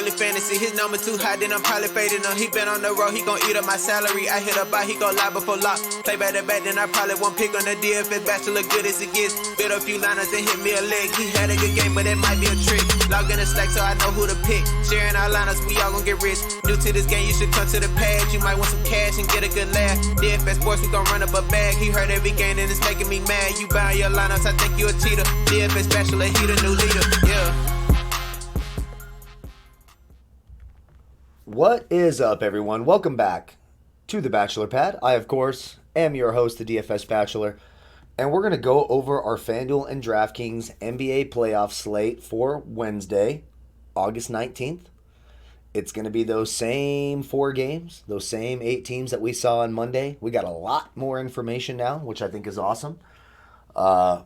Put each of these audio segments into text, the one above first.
daily fantasy. His number too high, then I'm probably fading him. He been on the road, he gon' eat up my salary. I hit a buy, he go live before lock. Play back to back, then I probably won't pick on the DFS bachelor. Good as it gets. Bit a few liners, then hit me a leg. He had a good game, but it might be a trick. Log in the Slack so I know who to pick. Sharing our liners, we all gon' get rich. New to this game, you should come to the pad. You might want some cash and get a good laugh. DFS sports, we gon' run up a bag. He heard every game and it's making me mad. You buying your lineups, I think you a cheater. DFS bachelor, he the new leader. Yeah. What is up, everyone? Welcome back to the Bachelor Pad. I, of course, am your host, the DFS Bachelor, and we're going to go over our Fanduel and Draftkings NBA playoff slate for Wednesday, August 19th. It's going to be those same 4 games, those same 8 teams that we saw on Monday. We got a lot more information now, which I think is awesome.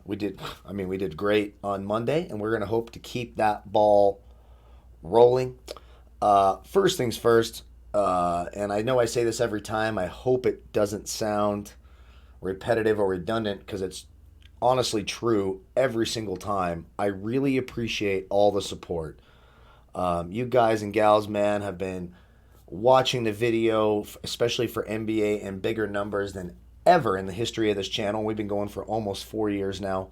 We did great on Monday, and we're going to hope to keep that ball rolling. First things first, and I know I say this every time, I hope it doesn't sound repetitive or redundant because it's honestly true every single time. I really appreciate all the support. You guys and gals, man, have been watching the video, especially for NBA, in bigger numbers than ever in the history of this channel. We've been going for almost 4 years now.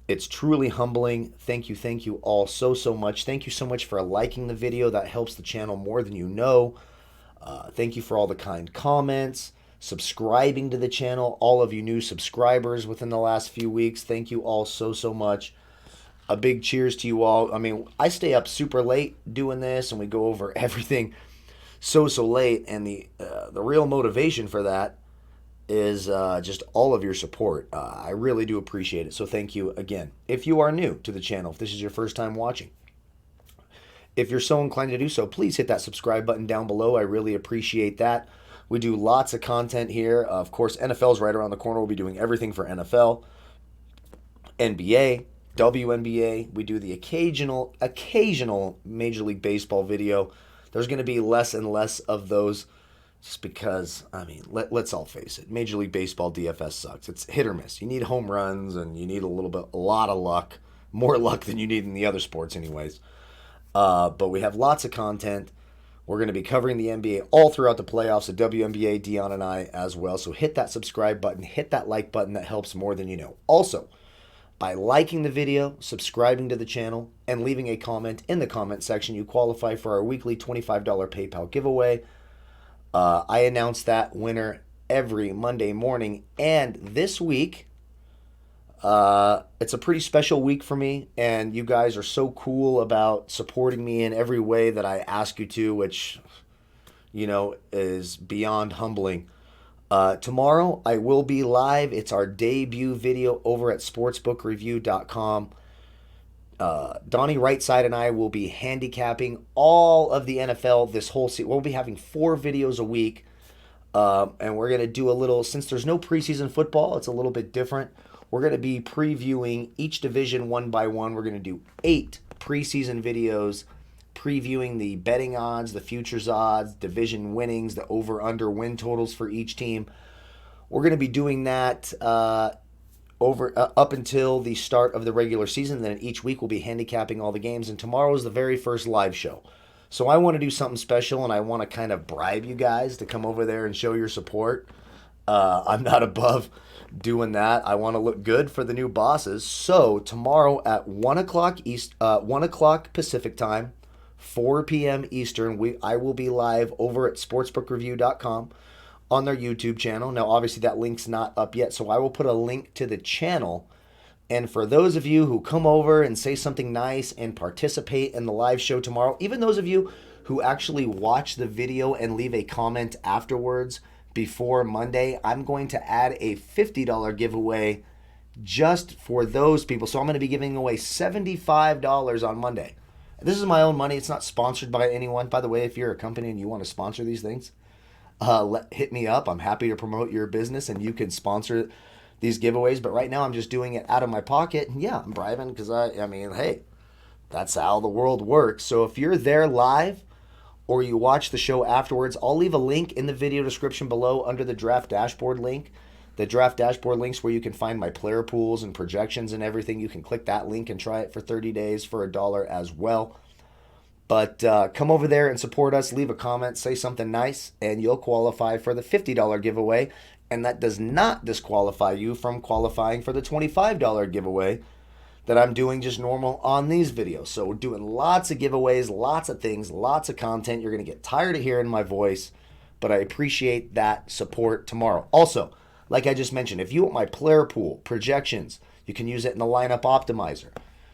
It's truly humbling. Thank you all so much. Thank you so much for liking the video. That helps the channel more than you know. Thank you for all the kind comments, subscribing to the channel, all of you new subscribers within the last few weeks. Thank you all so much. A big cheers to you all. I mean, I stay up super late doing this, and we go over everything so late, and the real motivation for that is just all of your support. I really do appreciate it, so thank you again. If you are new to the channel, if this is your first time watching, if you're so inclined to do so, please hit that subscribe button down below. I really appreciate that. We do lots of content here. Of course, NFL's right around the corner. We'll be doing everything for NFL, NBA, WNBA. We do the occasional Major League Baseball video. There's going to be less and less of those, just because, I mean, let's all face it. Major League Baseball DFS sucks. It's hit or miss. You need home runs, and you need a lot of luck. More luck than you need in the other sports anyways. But we have lots of content. We're going to be covering the NBA all throughout the playoffs, the WNBA, Dion and I as well. So hit that subscribe button, hit that like button. That helps more than you know. Also, by liking the video, subscribing to the channel, and leaving a comment in the comment section, you qualify for our weekly $25 PayPal giveaway. I announce that winner every Monday morning, and this week, it's a pretty special week for me, and you guys are so cool about supporting me in every way that I ask you to, which, you know, is beyond humbling. Tomorrow, I will be live. It's our debut video over at sportsbookreview.com. Donnie Rightside and I will be handicapping all of the NFL this whole season. We'll be having 4 videos a week, and we're going to do a little, since there's no preseason football, it's a little bit different. We're going to be previewing each division one by one. We're going to do 8 preseason videos previewing the betting odds, the futures odds, division winnings, the over-under win totals for each team. We're going to be doing that up until the start of the regular season. Then each week we'll be handicapping all the games, and tomorrow is the very first live show. So I want to do something special, and I want to kind of bribe you guys to come over there and show your support. I'm not above doing that. I want to look good for the new bosses. So tomorrow at 1 o'clock Pacific time, 4 p.m. Eastern, I will be live over at sportsbookreview.com on their YouTube channel. Now, obviously, that link's not up yet, so I will put a link to the channel. And for those of you who come over and say something nice and participate in the live show tomorrow, even those of you who actually watch the video and leave a comment afterwards before Monday, I'm going to add a $50 giveaway just for those people. So I'm going to be giving away $75 on Monday. This is my own money. It's not sponsored by anyone. By the way, if you're a company and you want to sponsor these things, hit me up. I'm happy to promote your business, and you can sponsor these giveaways. But right now, I'm just doing it out of my pocket. And yeah, I'm bribing because I mean, hey, that's how the world works. So if you're there live or you watch the show afterwards, I'll leave a link in the video description below under the draft dashboard link. The draft dashboard links where you can find my player pools and projections and everything. You can click that link and try it for 30 days for $1 as well. But come over there and support us. Leave a comment, say something nice, and you'll qualify for the $50 giveaway. And that does not disqualify you from qualifying for the $25 giveaway that I'm doing just normal on these videos. So we're doing lots of giveaways, lots of things, lots of content. You're going to get tired of hearing my voice, but I appreciate that support tomorrow. Also, like I just mentioned, if you want my player pool projections, you can use it in the lineup optimizer,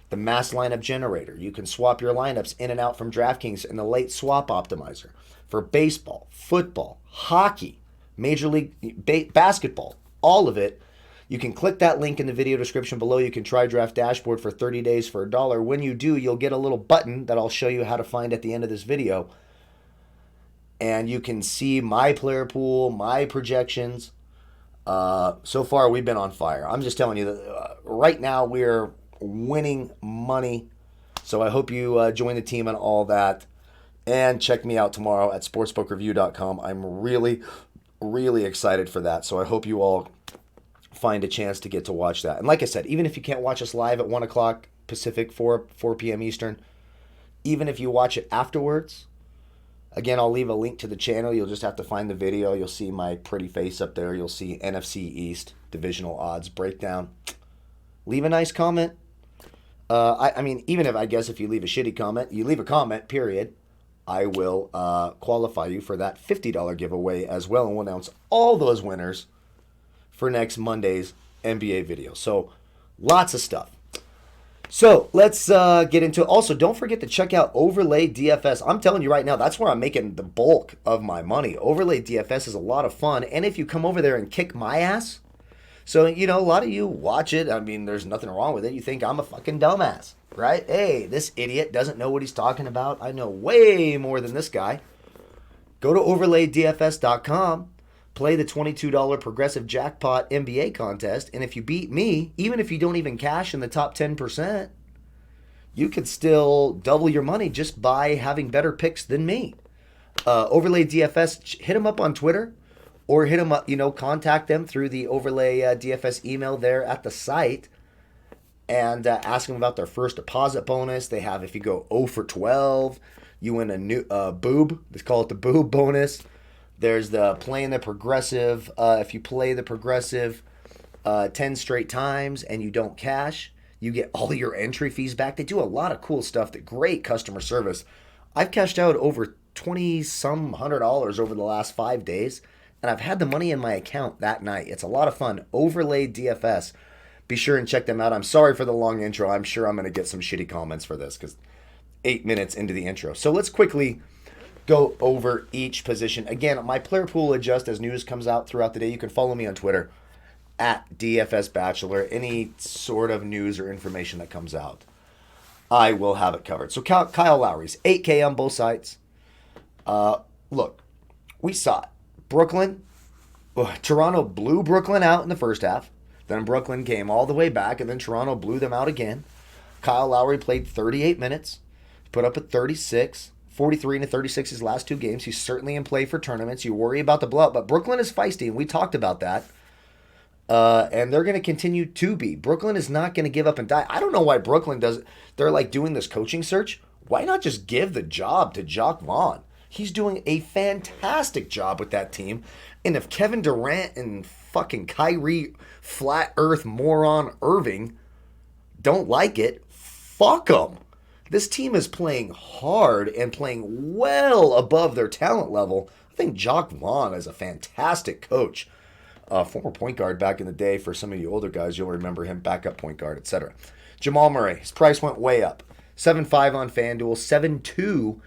the mass lineup generator. You can swap your lineups in and out from Draftkings in the late swap optimizer for baseball, football, hockey, Major League Basketball, all of it. You can click that link in the video description below. You can try Draft Dashboard for 30 days for $1. When you do, you'll get a little button that I'll show you how to find at the end of this video. And you can see my player pool, my projections. So far, we've been on fire. I'm just telling you that right now we're winning money. So I hope you join the team and all that. And check me out tomorrow at sportsbookreview.com. I'm really, really excited for that. So I hope you all find a chance to get to watch that. And like I said, even if you can't watch us live at 1 o'clock Pacific, 4 p.m. Eastern, even if you watch it afterwards, again, I'll leave a link to the channel. You'll just have to find the video. You'll see my pretty face up there. You'll see NFC East divisional odds breakdown. Leave a nice comment. I mean, even if, I guess, if you leave a shitty comment, you leave a comment, period, I will qualify you for that $50 giveaway as well. And we'll announce all those winners for next Monday's NBA video. So lots of stuff. So let's get into it. Also, don't forget to check out Overlay DFS. I'm telling you right now, that's where I'm making the bulk of my money. Overlay DFS is a lot of fun. And if you come over there and kick my ass, so, you know, a lot of you watch it. I mean, there's nothing wrong with it. You think I'm a fucking dumbass, right? Hey, this idiot doesn't know what he's talking about. I know way more than this guy. Go to overlaydfs.com. Play the $22 progressive jackpot NBA contest, and if you beat me, even if you don't even cash in the top 10%, you could still double your money just by having better picks than me. Overlay DFS, hit them up on Twitter, or hit them up, contact them through the Overlay DFS email there at the site, and ask them about their first deposit bonus. They have, if you go 0 for 12, you win a new boob. They call it the boob bonus. There's the playing the progressive. If you play the progressive 10 straight times and you don't cash, you get all your entry fees back. They do a lot of cool stuff. Great customer service. I've cashed out over $20-some hundred over the last 5 days, and I've had the money in my account that night. It's a lot of fun. Overlay DFS. Be sure and check them out. I'm sorry for the long intro. I'm sure I'm going to get some shitty comments for this because 8 minutes into the intro. So let's quickly go over each position. Again, my player pool will adjust as news comes out throughout the day. You can follow me on Twitter at DFS Bachelor. Any sort of news or information that comes out, I will have it covered. So Kyle Lowry's 8K on both sides. Look, we saw it. Toronto blew Brooklyn out in the first half. Then Brooklyn came all the way back, and then Toronto blew them out again. Kyle Lowry played 38 minutes, put up at 36. 43 and 36 his last 2 games. He's certainly in play for tournaments. You worry about the blowout, but Brooklyn is feisty, and we talked about that. And they're going to continue to be. Brooklyn is not going to give up and die. I don't know why Brooklyn does. They're like doing this coaching search. Why not just give the job to Jacques Vaughn? He's doing a fantastic job with that team. And if Kevin Durant and fucking Kyrie flat earth moron Irving don't like it, fuck them. This team is playing hard and playing well above their talent level. I think Jacques Vaughn is a fantastic coach. Former point guard back in the day. For some of you older guys, you'll remember him, backup point guard, etc. Jamal Murray, his price went way up. 7.5 on Fanduel, 7.2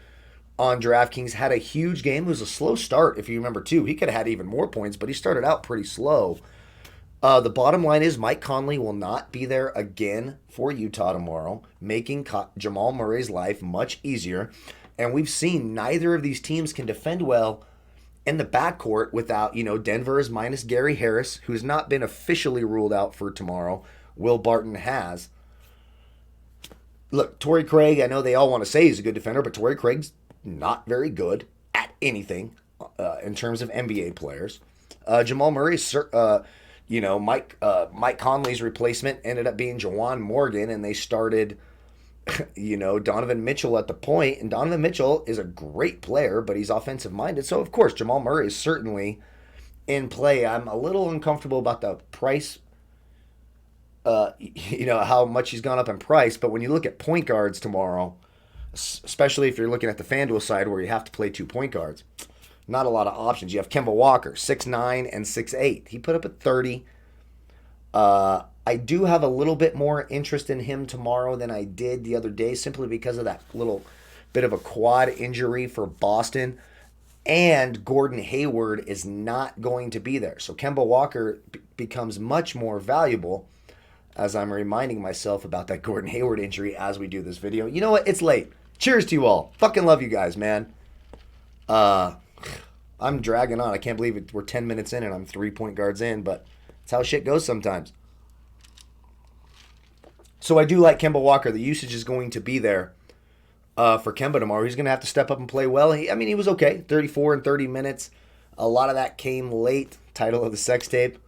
on Draftkings. Had a huge game. It was a slow start, if you remember, too. He could have had even more points, but he started out pretty slow. The bottom line is Mike Conley will not be there again for Utah tomorrow, making Jamal Murray's life much easier. And we've seen neither of these teams can defend well in the backcourt without, Denver is minus Gary Harris, who's not been officially ruled out for tomorrow. Will Barton has. Look, Torrey Craig, I know they all want to say he's a good defender, but Torrey Craig's not very good at anything in terms of NBA players. Jamal Murray's... Mike Conley's replacement ended up being Juwan Morgan, and they started Donovan Mitchell at the point, and Donovan Mitchell is a great player, but he's offensive minded. So of course, Jamal Murray is certainly in play. I'm a little uncomfortable about the price, how much he's gone up in price. But when you look at point guards tomorrow, especially if you're looking at the Fanduel side where you have to play 2 point guards, not a lot of options. You have Kemba Walker, 6'9" and 6'8". He put up at 30. I do have a little bit more interest in him tomorrow than I did the other day, simply because of that little bit of a quad injury for Boston. And Gordon Hayward is not going to be there. So Kemba Walker becomes much more valuable, as I'm reminding myself about that Gordon Hayward injury as we do this video. You know what? It's late. Cheers to you all. Fucking love you guys, man. I'm dragging on. I can't believe it. We're 10 minutes in and I'm 3 point guards in, but it's how shit goes sometimes. So I do like Kemba Walker. The usage is going to be there for Kemba tomorrow. He's going to have to step up and play well. He was okay. 34 and 30 minutes. A lot of that came late. Title of the sex tape.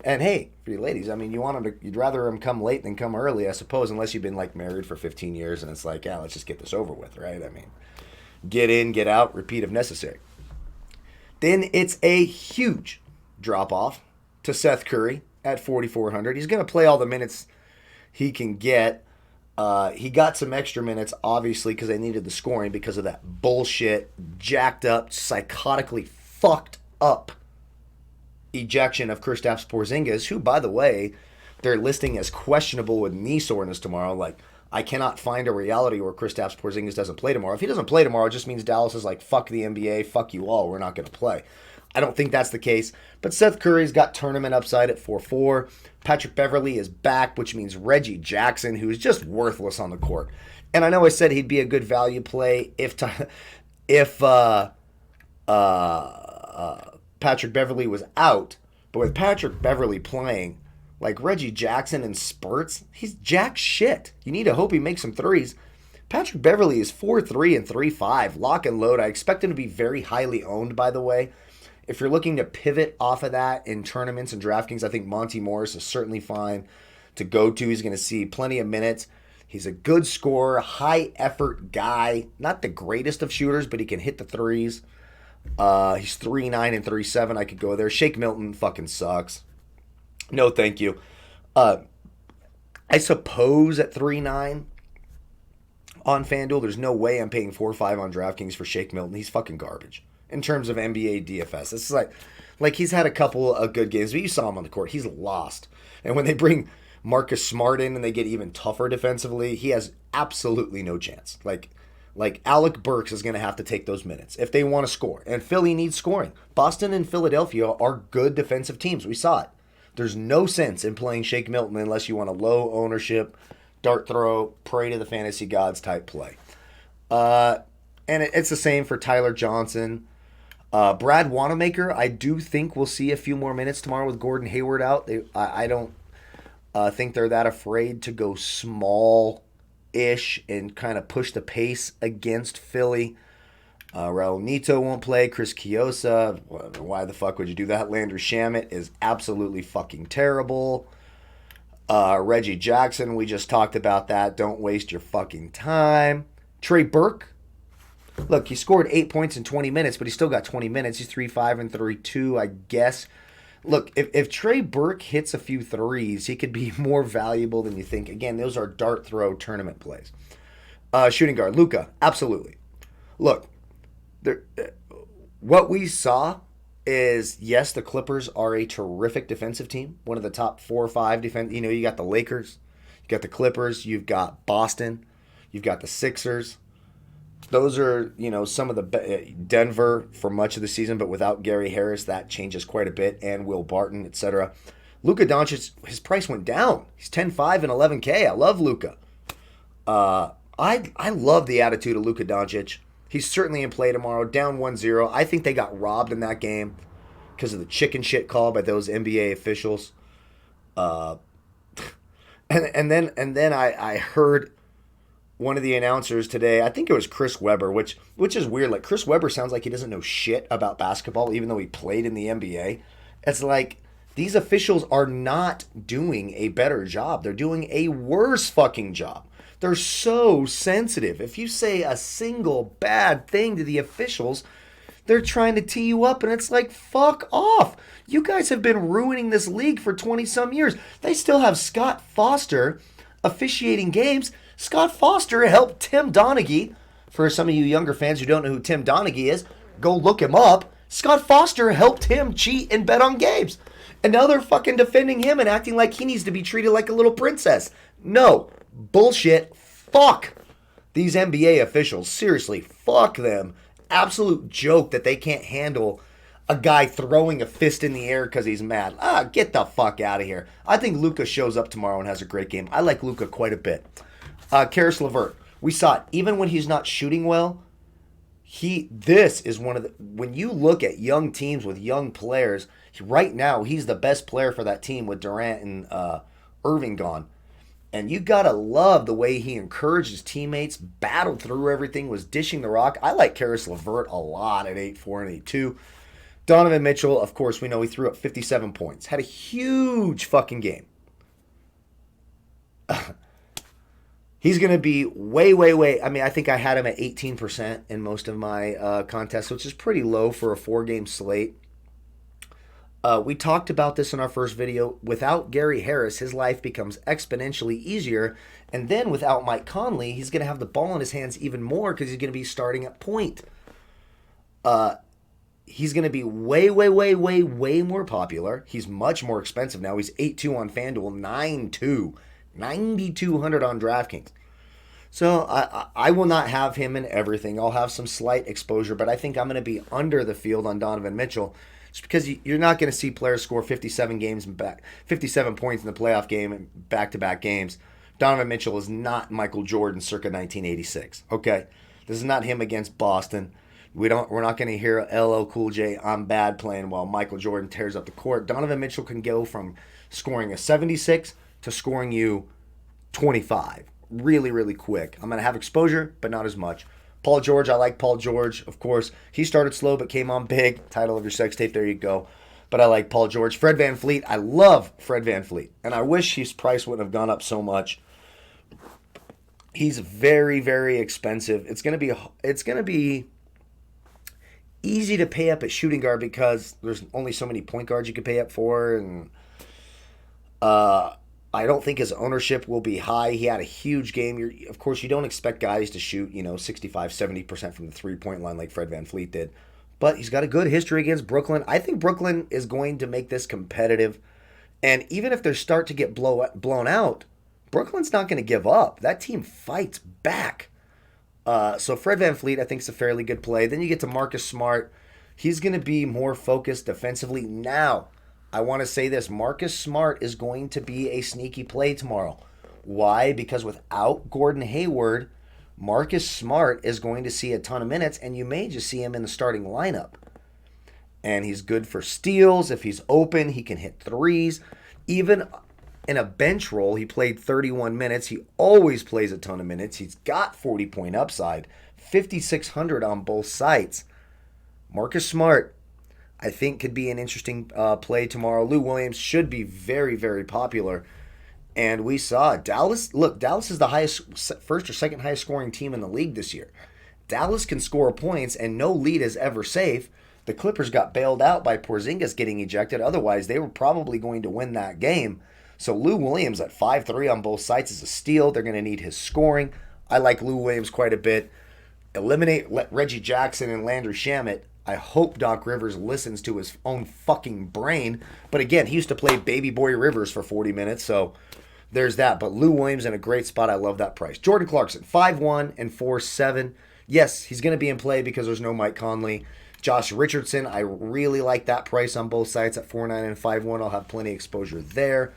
And hey, for you ladies, you'd rather him come late than come early, I suppose, unless you've been like married for 15 years and it's like, yeah, let's just get this over with, right? Get in, get out, repeat if necessary. Then it's a huge drop-off to Seth Curry at 4,400. He's going to play all the minutes he can get. He got some extra minutes, obviously, because they needed the scoring because of that bullshit, jacked up, psychotically fucked up ejection of Kristaps Porzingis, who, by the way, they're listing as questionable with knee soreness tomorrow. Like, I cannot find a reality where Kristaps Porzingis doesn't play tomorrow. If he doesn't play tomorrow, it just means Dallas is like, fuck the NBA, fuck you all, we're not going to play. I don't think that's the case. But Seth Curry's got tournament upside at 4-4. Patrick Beverley is back, which means Reggie Jackson, who is just worthless on the court. And I know I said he'd be a good value play if Patrick Beverley was out. But with Patrick Beverley playing, like Reggie Jackson in spurts, he's jack shit. You need to hope he makes some threes. Patrick Beverley is 4-3 and 3-5, lock and load. I expect him to be very highly owned, by the way. If you're looking to pivot off of that in tournaments and DraftKings, I think Monty Morris is certainly fine to go to. He's going to see plenty of minutes. He's a good scorer, high-effort guy. Not the greatest of shooters, but he can hit the threes. He's 3-9 and 3-7. I could go there. Shake Milton fucking sucks. No, thank you. I suppose at 3-9 on FanDuel, there's no way I'm paying 4-5 on DraftKings for Shake Milton. He's fucking garbage in terms of NBA DFS. It's like he's had a couple of good games, but you saw him on the court. He's lost. And when they bring Marcus Smart in and they get even tougher defensively, he has absolutely no chance. Like Alec Burks is going to have to take those minutes if they want to score. And Philly needs scoring. Boston and Philadelphia are good defensive teams. We saw it. There's no sense in playing Shake Milton unless you want a low ownership, dart throw, pray to the fantasy gods type play. And it's the same for Tyler Johnson. Brad Wanamaker, I do think we'll see a few more minutes tomorrow with Gordon Hayward out. I don't think they're that afraid to go small-ish and kind of push the pace against Philly. Raul Neto won't play. Chris Chiosa, why the fuck would you do that? Landry Shamet is absolutely fucking terrible. Reggie Jackson, we just talked about that. Don't waste your fucking time. Trey Burke, look, he scored 8 points in 20 minutes, but he still got 20 minutes. He's 3-5 and 3-2, I guess. Look, if Trey Burke hits a few threes, he could be more valuable than you think. Again, those are dart throw tournament plays. Shooting guard, Luka, absolutely. Look, what we saw is, yes, the Clippers are a terrific defensive team. One of the top 4 or 5 defense. You know, you got the Lakers, you got the Clippers, you've got Boston, you've got the Sixers. Those are, some of the Denver for much of the season, but without Gary Harris, that changes quite a bit, and Will Barton, etc. Luka Doncic, his price went down. He's 10-5 and 11K. I love Luka. I love the attitude of Luka Doncic. He's certainly in play tomorrow, down 1-0. I think they got robbed in that game because of the chicken shit call by those NBA officials. And then I heard one of the announcers today, I think it was Chris Webber, which is weird. Like, Chris Webber sounds like he doesn't know shit about basketball, even though he played in the NBA. It's like, These officials are not doing a better job. They're doing a worse fucking job. They're so sensitive. If you say a single bad thing to the officials, they're trying to tee you up, and it's like, fuck off. You guys have been ruining this league for 20-some years. They still have Scott Foster officiating games. Scott Foster helped Tim Donaghy. For some of you younger fans who don't know who Tim Donaghy is, go look him up. Scott Foster helped him cheat and bet on games. And now they're fucking defending him and acting like he needs to be treated like a little princess. No. Bullshit. Fuck these NBA officials. Seriously, fuck them. Absolute joke that they can't handle a guy throwing a fist in the air because he's mad. Get the fuck out of here. I think Luka shows up tomorrow and has a great game. I like Luka quite a bit. Karis LeVert. We saw it. Even when he's not shooting well, this is one of the... When you look at young teams with young players, right now he's the best player for that team with Durant and Irving gone. And you got to love the way he encouraged his teammates, battled through everything, was dishing the rock. I like Karis LeVert a lot at 8-4 and 8-2. Donovan Mitchell, of course, we know he threw up 57 points. Had a huge fucking game. He's going to be way... I mean, I think I had him at 18% in most of my contests, which is pretty low for a 4-game slate. We talked about this in our first video. Without Gary Harris, his life becomes exponentially easier. And then without Mike Conley, he's going to have the ball in his hands even more because he's going to be starting at point. He's going to be way more popular. He's much more expensive now. He's 8-2 on Fanduel, 9-2. 9,200 on Draftkings. So I will not have him in everything. I'll have some slight exposure, but I think I'm going to be under the field on Donovan Mitchell. Just because you're not going to see players score 57 points in the playoff game in back-to-back games. Donovan Mitchell is not Michael Jordan circa 1986. Okay, this is not him against Boston. We're not going to hear LL Cool J, I'm bad, playing while Michael Jordan tears up the court. Donovan Mitchell can go from scoring a 76 to scoring you 25 really quick. I'm going to have exposure, but not as much. Paul George, I like Paul George, of course. He started slow but came on big. Title of your sex tape, there you go. But I like Paul George. Fred VanVleet, I love Fred VanVleet. And I wish his price wouldn't have gone up so much. He's very expensive. It's going to be easy to pay up at shooting guard because there's only so many point guards you can pay up for, and I don't think his ownership will be high. He had a huge game. Of course, you don't expect guys to shoot, 65-70% from the three-point line like Fred VanVleet did. But he's got a good history against Brooklyn. I think Brooklyn is going to make this competitive. And even if they start to get blown out, Brooklyn's not going to give up. That team fights back. So Fred VanVleet, I think, is a fairly good play. Then you get to Marcus Smart. He's going to be more focused defensively. Now, I want to say this. Marcus Smart is going to be a sneaky play tomorrow. Why? Because without Gordon Hayward, Marcus Smart is going to see a ton of minutes, and you may just see him in the starting lineup. And he's good for steals. If he's open, he can hit threes. Even in a bench role, he played 31 minutes. He always plays a ton of minutes. He's got 40-point upside, 5,600 on both sites. Marcus Smart, I think, could be an interesting play tomorrow. Lou Williams should be very popular. And we saw Dallas. Look, Dallas is the first or second highest scoring team in the league this year. Dallas can score points, and no lead is ever safe. The Clippers got bailed out by Porzingis getting ejected. Otherwise, they were probably going to win that game. So Lou Williams at 5'3" on both sides is a steal. They're going to need his scoring. I like Lou Williams quite a bit. Eliminate Reggie Jackson and Landry Shamet. I hope Doc Rivers listens to his own fucking brain. But again, he used to play Baby Boy Rivers for 40 minutes, so there's that. But Lou Williams in a great spot. I love that price. Jordan Clarkson, 5'1" and 4'7". Yes, he's going to be in play because there's no Mike Conley. Josh Richardson, I really like that price on both sides at 4'9" and 5'1". I'll have plenty of exposure there.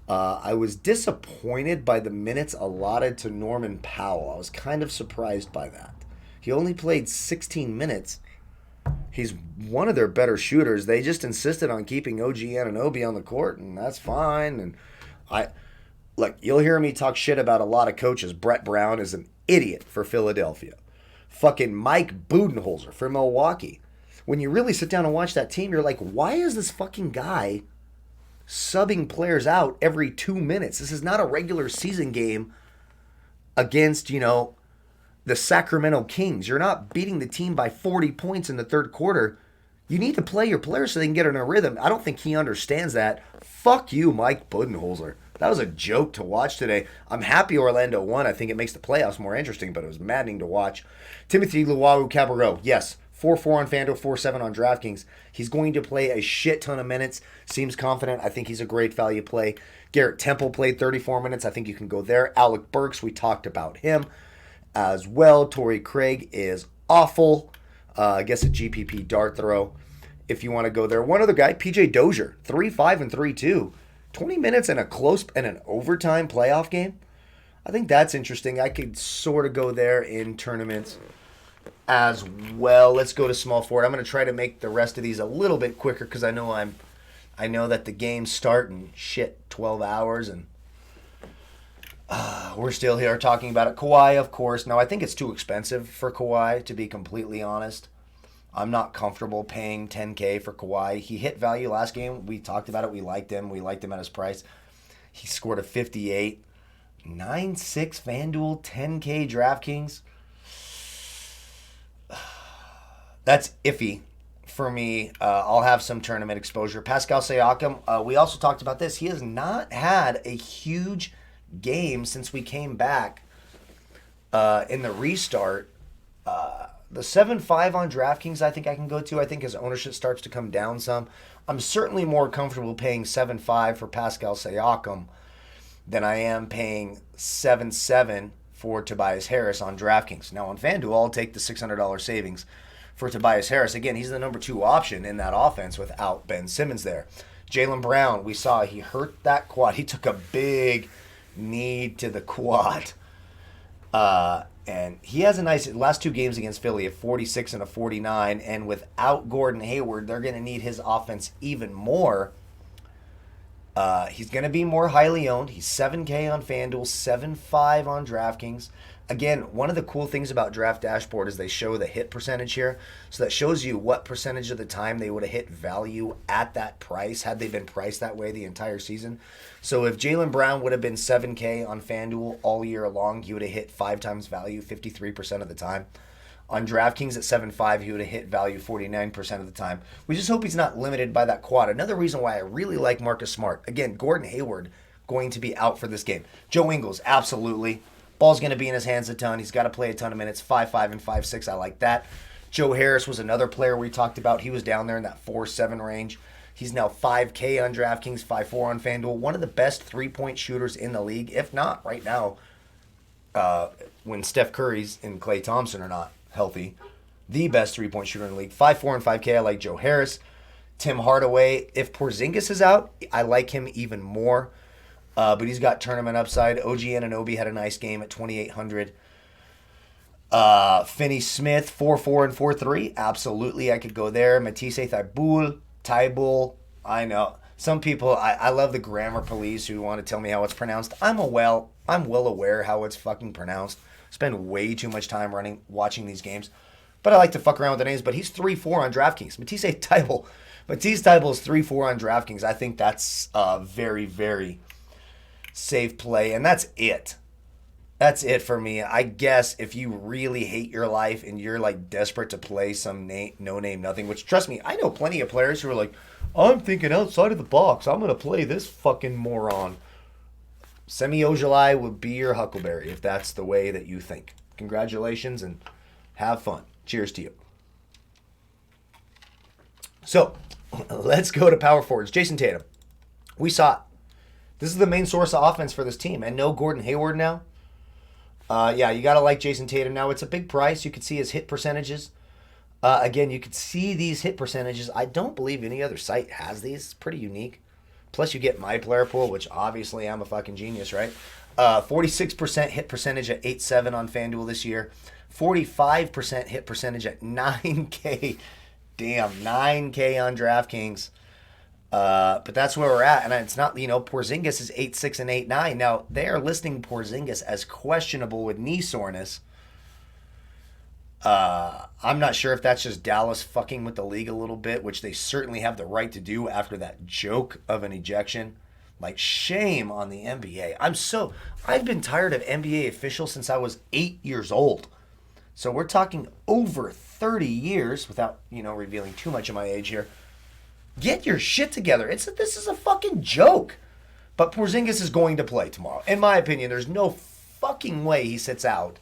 I was disappointed by the minutes allotted to Norman Powell. I was kind of surprised by that. He only played 16 minutes. He's one of their better shooters. They just insisted on keeping OG Anunoby on the court, and that's fine. And you'll hear me talk shit about a lot of coaches. Brett Brown is an idiot for Philadelphia. Fucking Mike Budenholzer for Milwaukee. When you really sit down and watch that team, you're like, why is this fucking guy subbing players out every 2 minutes. This is not a regular season game against, the Sacramento Kings. You're not beating the team by 40 points in the third quarter. You need to play your players so they can get in a rhythm. I don't think he understands that. Fuck you, Mike Budenholzer. That was a joke to watch today. I'm happy Orlando won. I think it makes the playoffs more interesting, but it was maddening to watch. Timothy Luwawu-Cabarrot, yes, 4-4 on Fanduel, 4-7 on Draftkings. He's going to play a shit ton of minutes. Seems confident. I think he's a great value play. Garrett Temple played 34 minutes. I think you can go there. Alec Burks, we talked about him as well. Torrey Craig is awful. I guess a GPP dart throw if you want to go there. One other guy, PJ Dozier, 3-5 and 3-2. 20 minutes in an overtime playoff game. I think that's interesting. I could sort of go there in tournaments as well. Let's go to small forward. I'm going to try to make the rest of these a little bit quicker because I know that the games start in 12 hours and we're still here talking about it. Kawhi, of course. Now, I think it's too expensive for Kawhi, to be completely honest. I'm not comfortable paying $10K for Kawhi. He hit value last game. We talked about it. We liked him. We liked him at his price. He scored a 58. 9-6 FanDuel, 10K DraftKings. That's iffy for me. I'll have some tournament exposure. Pascal Sayakam, we also talked about this. He has not had a huge game since we came back in the restart. The 7-5 on DraftKings I think I can go to. I think his ownership starts to come down some. I'm certainly more comfortable paying 7-5 for Pascal Sayakam than I am paying 7-7 for Tobias Harris on DraftKings. Now on FanDuel, I'll take the $600 savings for Tobias Harris. Again, he's the number 2 option in that offense without Ben Simmons there. Jaylen Brown, we saw he hurt that quad. He took a big knee to the quad. And he has a nice last 2 games against Philly, a 46 and a 49. And without Gordon Hayward, they're going to need his offense even more. He's going to be more highly owned. He's 7K on FanDuel, 7-5 on DraftKings. Again, one of the cool things about Draft Dashboard is they show the hit percentage here. So that shows you what percentage of the time they would have hit value at that price had they been priced that way the entire season. So if Jaylen Brown would have been 7K on FanDuel all year long, he would have hit 5 times value 53% of the time. On DraftKings at 7-5, he would have hit value 49% of the time. We just hope he's not limited by that quad. Another reason why I really like Marcus Smart. Again, Gordon Hayward going to be out for this game. Joe Ingles, absolutely. Ball's going to be in his hands a ton. He's got to play a ton of minutes. 5-5 and 5-6. I like that. Joe Harris was another player we talked about. He was down there in that 4-7 range. He's now 5K on DraftKings, 5-4 on FanDuel. One of the best three-point shooters in the league, if not right now, when Steph Curry's and Klay Thompson are not healthy. The best three-point shooter in the league. 5-4 and 5K. I like Joe Harris. Tim Hardaway. If Porzingis is out, I like him even more. But he's got tournament upside. OG Anunoby had a nice game at 2,800. Finney Smith, 4-4 and 4-3. Absolutely, I could go there. Matisse Thybulle. I know. Some people, I love the grammar police who want to tell me how it's pronounced. I'm well aware how it's fucking pronounced. Spend way too much time watching these games. But I like to fuck around with the names. But he's 3-4 on DraftKings. Matisse Thybulle is 3-4 on DraftKings. I think that's a very, very safe play. And that's it. That's it for me. I guess if you really hate your life and you're like desperate to play some no name nothing, which trust me, I know plenty of players who are like, I'm thinking outside of the box. I'm going to play this fucking moron. Semi Ojeleye would be your Huckleberry if that's the way that you think. Congratulations and have fun. Cheers to you. So, let's go to power forwards. Jason Tatum. We saw it. This is the main source of offense for this team. And no Gordon Hayward now. Yeah, you got to like Jason Tatum now. It's a big price. You can see his hit percentages. Again, you can see these hit percentages. I don't believe any other site has these. It's pretty unique. Plus, you get my player pool, which obviously I'm a fucking genius, right? 46% hit percentage at 8-7 on FanDuel this year. 45% hit percentage at 9K. Damn, 9K on DraftKings. But that's where we're at. And it's not, Porzingis is 8-6 and 8-9. Now, they are listing Porzingis as questionable with knee soreness. I'm not sure if that's just Dallas fucking with the league a little bit, which they certainly have the right to do after that joke of an ejection. Like, shame on the NBA. I've been tired of NBA officials since I was 8 years old. So we're talking over 30 years, without, revealing too much of my age here. Get your shit together. This is a fucking joke. But Porzingis is going to play tomorrow. In my opinion, there's no fucking way he sits out.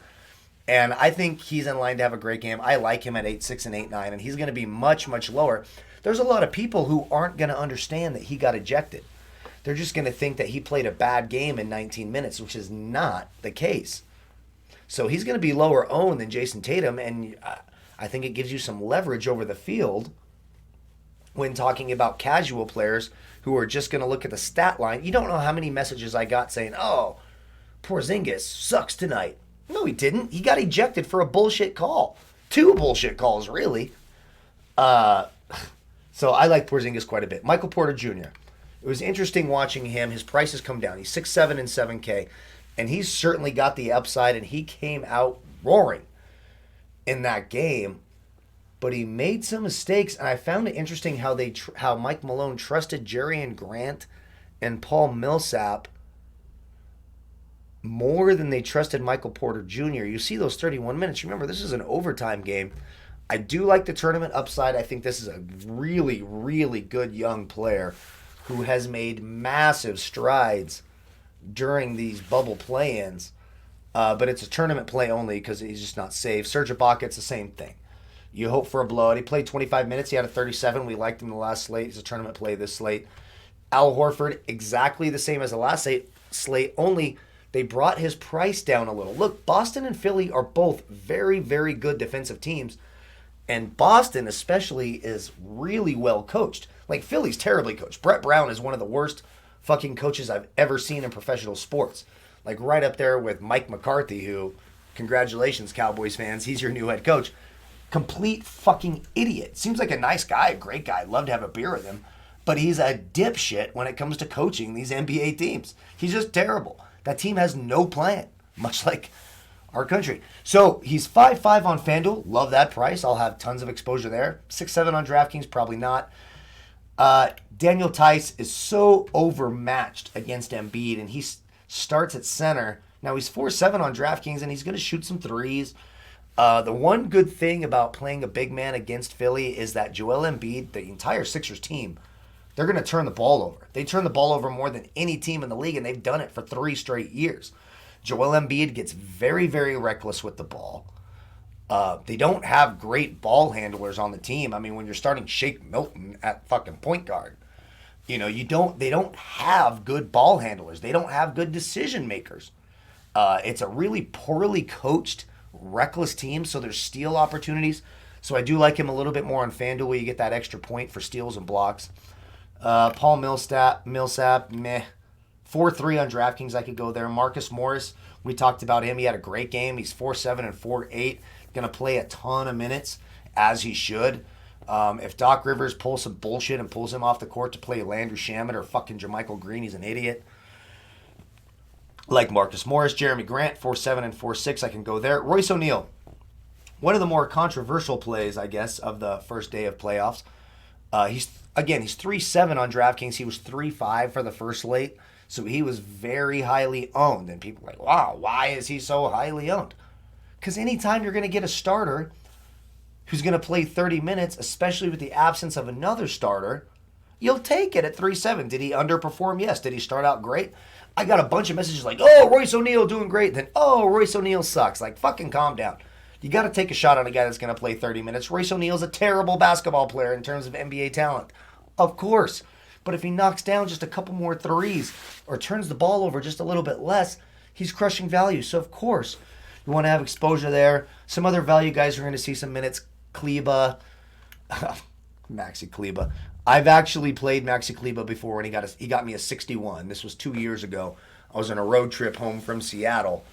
And I think he's in line to have a great game. I like him at 8-6 and 8-9, and he's going to be much, much lower. There's a lot of people who aren't going to understand that he got ejected. They're just going to think that he played a bad game in 19 minutes, which is not the case. So he's going to be lower owned than Jason Tatum, and I think it gives you some leverage over the field when talking about casual players who are just going to look at the stat line. You don't know how many messages I got saying, oh, Porzingis sucks tonight. No, he didn't. He got ejected for a bullshit call. 2 bullshit calls, really. So I like Porzingis quite a bit. Michael Porter Jr. It was interesting watching him. His price has come down. He's 6'7" and 7K. And he's certainly got the upside, and he came out roaring in that game. But he made some mistakes, and I found it interesting how Mike Malone trusted Jerian Grant and Paul Millsap more than they trusted Michael Porter Jr. You see those 31 minutes. Remember, this is an overtime game. I do like the tournament upside. I think this is a really, really good young player who has made massive strides during these bubble play-ins. But it's a tournament play only because he's just not safe. Serge Ibaka, it's the same thing. You hope for a blowout. He played 25 minutes. He had a 37. We liked him the last slate. He's a tournament play this slate. Al Horford, exactly the same as the last slate, only they brought his price down a little. Look, Boston and Philly are both very, very good defensive teams. And Boston especially is really well coached. Like, Philly's terribly coached. Brett Brown is one of the worst fucking coaches I've ever seen in professional sports. Like, right up there with Mike McCarthy, who, congratulations, Cowboys fans, he's your new head coach. Complete fucking idiot. Seems like a nice guy, a great guy. Love to have a beer with him. But he's a dipshit when it comes to coaching these NBA teams. He's just terrible. That team has no plan, much like our country. So he's 5-5 on Fanduel. Love that price. I'll have tons of exposure there. 6-7 on DraftKings, probably not. Daniel Tice is so overmatched against Embiid, and he starts at center. Now he's 4-7 on DraftKings, and he's going to shoot some threes. The one good thing about playing a big man against Philly is that Joel Embiid, the entire Sixers team, they're going to turn the ball over. They turn the ball over more than any team in the league, and they've done it for 3 straight years. Joel Embiid gets very, very reckless with the ball. They don't have great ball handlers on the team. I mean, when you're starting Shake Milton at fucking point guard, they don't have good ball handlers. They don't have good decision makers. It's a really poorly coached, reckless team, so there's steal opportunities. So I do like him a little bit more on FanDuel, where you get that extra point for steals and blocks. Paul Millsap, meh. 4-3 on DraftKings, I could go there. Marcus Morris, we talked about him. He had a great game. He's 4-7 and 4-8. Going to play a ton of minutes, as he should. If Doc Rivers pulls some bullshit and pulls him off the court to play Landry Shamet or fucking Jermichael Green, he's an idiot. Like Marcus Morris, Jeremy Grant, 4-7 and 4-6, I can go there. Royce O'Neal, one of the more controversial plays, I guess, of the first day of playoffs. He's 3-7 on DraftKings. He was 3-5 for the first slate, so he was very highly owned. And people are like, wow, why is he so highly owned? Because anytime you're going to get a starter who's going to play 30 minutes, especially with the absence of another starter, you'll take it at 3-7. Did he underperform? Yes. Did he start out great? I got a bunch of messages like, oh, Royce O'Neal doing great. Then, oh, Royce O'Neal sucks. Like, fucking calm down. You got to take a shot on a guy that's going to play 30 minutes. Royce O'Neal's a terrible basketball player in terms of NBA talent. Of course. But if he knocks down just a couple more threes or turns the ball over just a little bit less, he's crushing value. So, of course, you want to have exposure there. Some other value guys are going to see some minutes. Kaliba. Maxi Kaliba. I've actually played Maxi Kaliba before, and he got me a 61. This was 2 years ago. I was on a road trip home from Seattle,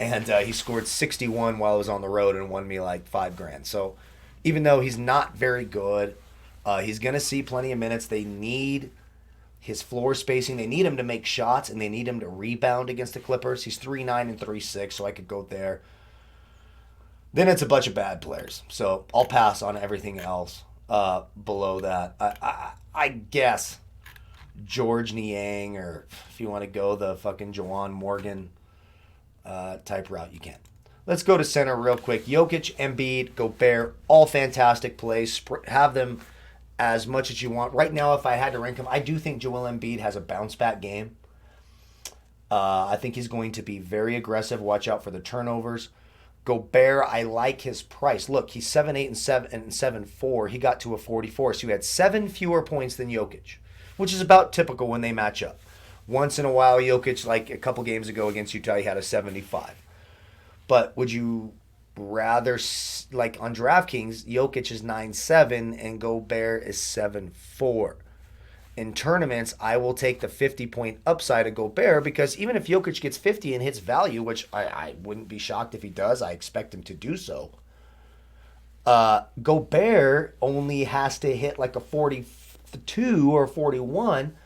and he scored 61 while I was on the road and won me like $5,000. So even though he's not very good, he's going to see plenty of minutes. They need his floor spacing. They need him to make shots, and they need him to rebound against the Clippers. He's 3-9 and 3-6, so I could go there. Then it's a bunch of bad players. So I'll pass on everything else below that. I guess George Niang, or if you want to go the fucking Juwan Morgan type route, you can. Let's go to center real quick. Jokic, Embiid, Gobert, all fantastic plays. Have them as much as you want. Right now, if I had to rank them, I do think Joel Embiid has a bounce back game. I think he's going to be very aggressive. Watch out for the turnovers. Gobert, I like his price. Look, he's 7-8 and 7-4. He got to a 44, so he had 7 fewer points than Jokic, which is about typical when they match up. Once in a while, Jokic, like a couple games ago against Utah, he had a 75. But would you rather, like on DraftKings, Jokic is 9-7 and Gobert is 7-4. In tournaments, I will take the 50-point upside of Gobert because even if Jokic gets 50 and hits value, which I wouldn't be shocked if he does, I expect him to do so, Gobert only has to hit like a 42 or 41,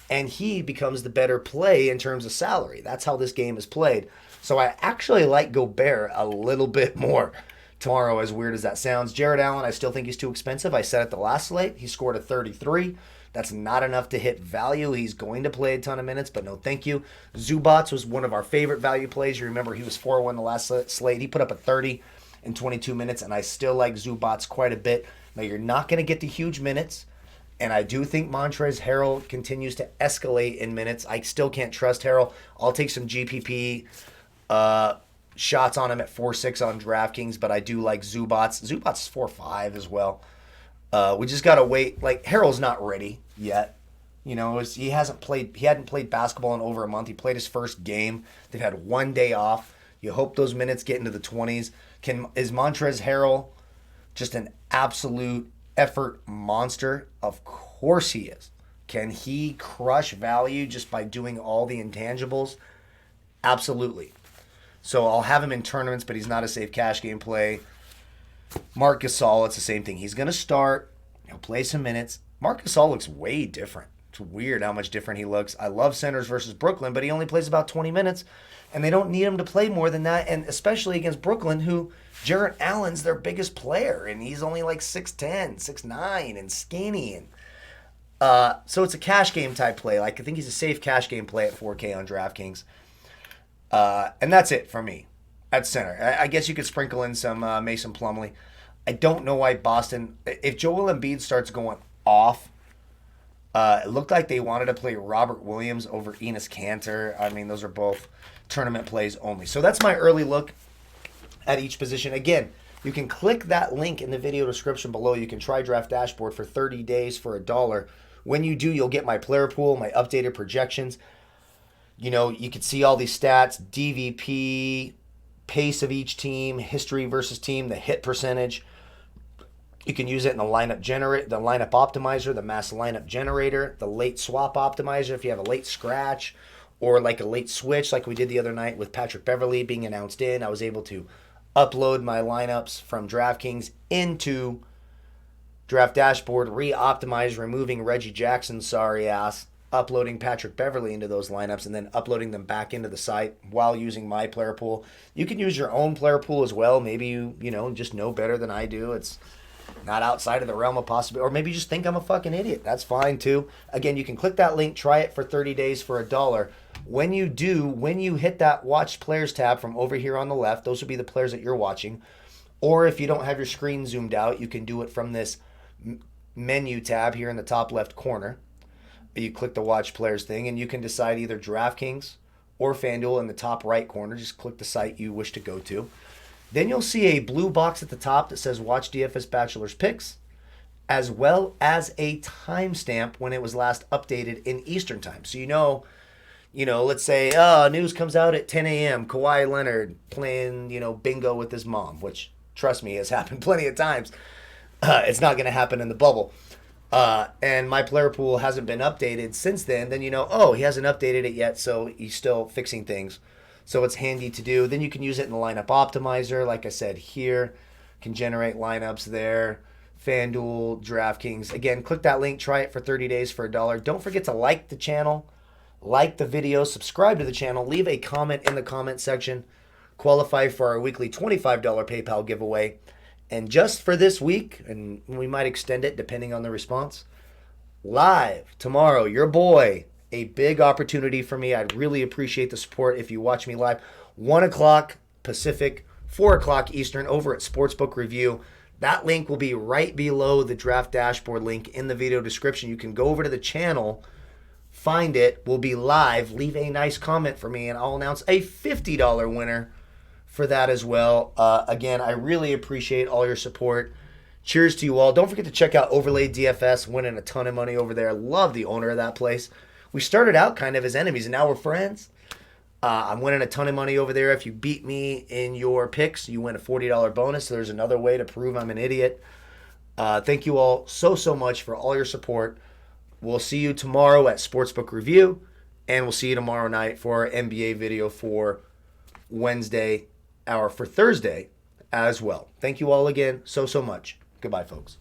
and he becomes the better play in terms of salary. That's how this game is played. So I actually like Gobert a little bit more tomorrow, as weird as that sounds. Jared Allen, I still think he's too expensive. I said at the last slate, he scored a 33. That's not enough to hit value. He's going to play a ton of minutes, but no thank you. Zubats was one of our favorite value plays. You remember he was 4-1 the last slate. He put up a 30 in 22 minutes, and I still like Zubats quite a bit. Now, you're not going to get the huge minutes, and I do think Montrezl Harrell continues to escalate in minutes. I still can't trust Harrell. I'll take some GPP shots on him at 4-6 on DraftKings, but I do like Zubats. Zubats is 4-5 as well. We just gotta wait. Like, Harrell's not ready yet. You know, he hadn't played basketball in over a month. He played his first game. They've had one day off. You hope those minutes get into the 20s. Is Montrezl Harrell just an absolute effort monster? Of course he is. Can he crush value just by doing all the intangibles? Absolutely. So I'll have him in tournaments, but he's not a safe cash game play. Marc Gasol, it's the same thing. He's going to start. He'll play some minutes. Marc Gasol looks way different. It's weird how much different he looks. I love centers versus Brooklyn, but he only plays about 20 minutes, and they don't need him to play more than that, and especially against Brooklyn, who Jarrett Allen's their biggest player, and he's only like 6'10", 6'9", and skinny. And so it's a cash game type play. Like, I think he's a safe cash game play at 4K on DraftKings. And that's it for me at center. I guess you could sprinkle in some Mason Plumlee. I don't know why Boston, if Joel Embiid starts going off, it looked like they wanted to play Robert Williams over Enes Kanter. I mean, those are both tournament plays only. So that's my early look at each position. Again, you can click that link in the video description below. You can try Draft Dashboard for 30 days for $1. When you do, you'll get my player pool, my updated projections. You know, you can see all these stats, DVP, pace of each team, history versus team, the hit percentage. You can use it in the lineup the lineup optimizer, the mass lineup generator, the late swap optimizer if you have a late scratch or like a late switch like we did the other night with Patrick Beverley being announced in. I was able to upload my lineups from DraftKings into Draft Dashboard, re-optimize, removing Reggie Jackson's sorry ass, uploading Patrick Beverley into those lineups, and then uploading them back into the site while using my player pool. You can use your own player pool as well. Maybe you just know better than I do. It's not outside of the realm of possibility. Or maybe you just think I'm a fucking idiot. That's fine too. Again, you can click that link, try it for 30 days for $1. When you hit that watch players tab from over here on the left, those would be the players that you're watching. Or if you don't have your screen zoomed out, you can do it from this menu tab here in the top left corner. You click the watch players thing, and you can decide either DraftKings or Fanduel in the top right corner. Just click the site you wish to go to. Then you'll see a blue box at the top that says Watch DFS Bachelor's Picks, as well as a timestamp when it was last updated in Eastern Time. So let's say news comes out at 10 a.m. Kawhi Leonard playing bingo with his mom, which trust me has happened plenty of times. It's not going to happen in the bubble. And my player pool hasn't been updated since then he hasn't updated it yet, so he's still fixing things. So it's handy to do. Then you can use it in the lineup optimizer. Like I said here, can generate lineups there. FanDuel, DraftKings. Again, click that link. Try it for 30 days for $1. Don't forget to like the channel, like the video, subscribe to the channel, leave a comment in the comment section. qualify for our weekly $25 PayPal giveaway. And just for this week, and we might extend it depending on the response, live tomorrow, your boy, a big opportunity for me. I'd really appreciate the support if you watch me live. 1 o'clock Pacific, 4 o'clock Eastern over at Sportsbook Review. That link will be right below the draft dashboard link in the video description. You can go over to the channel, find it. We'll be live. Leave a nice comment for me, and I'll announce a $50 winner for that as well. Again, I really appreciate all your support. Cheers to you all. Don't forget to check out Overlay DFS, winning a ton of money over there. Love the owner of that place. We started out kind of as enemies, and now we're friends. I'm winning a ton of money over there. If you beat me in your picks, you win a $40 bonus. So there's another way to prove I'm an idiot. Thank you all so much for all your support. We'll see you tomorrow at Sportsbook Review, and we'll see you tomorrow night for our NBA video for Thursday as well. Thank you all again so much. Goodbye, folks.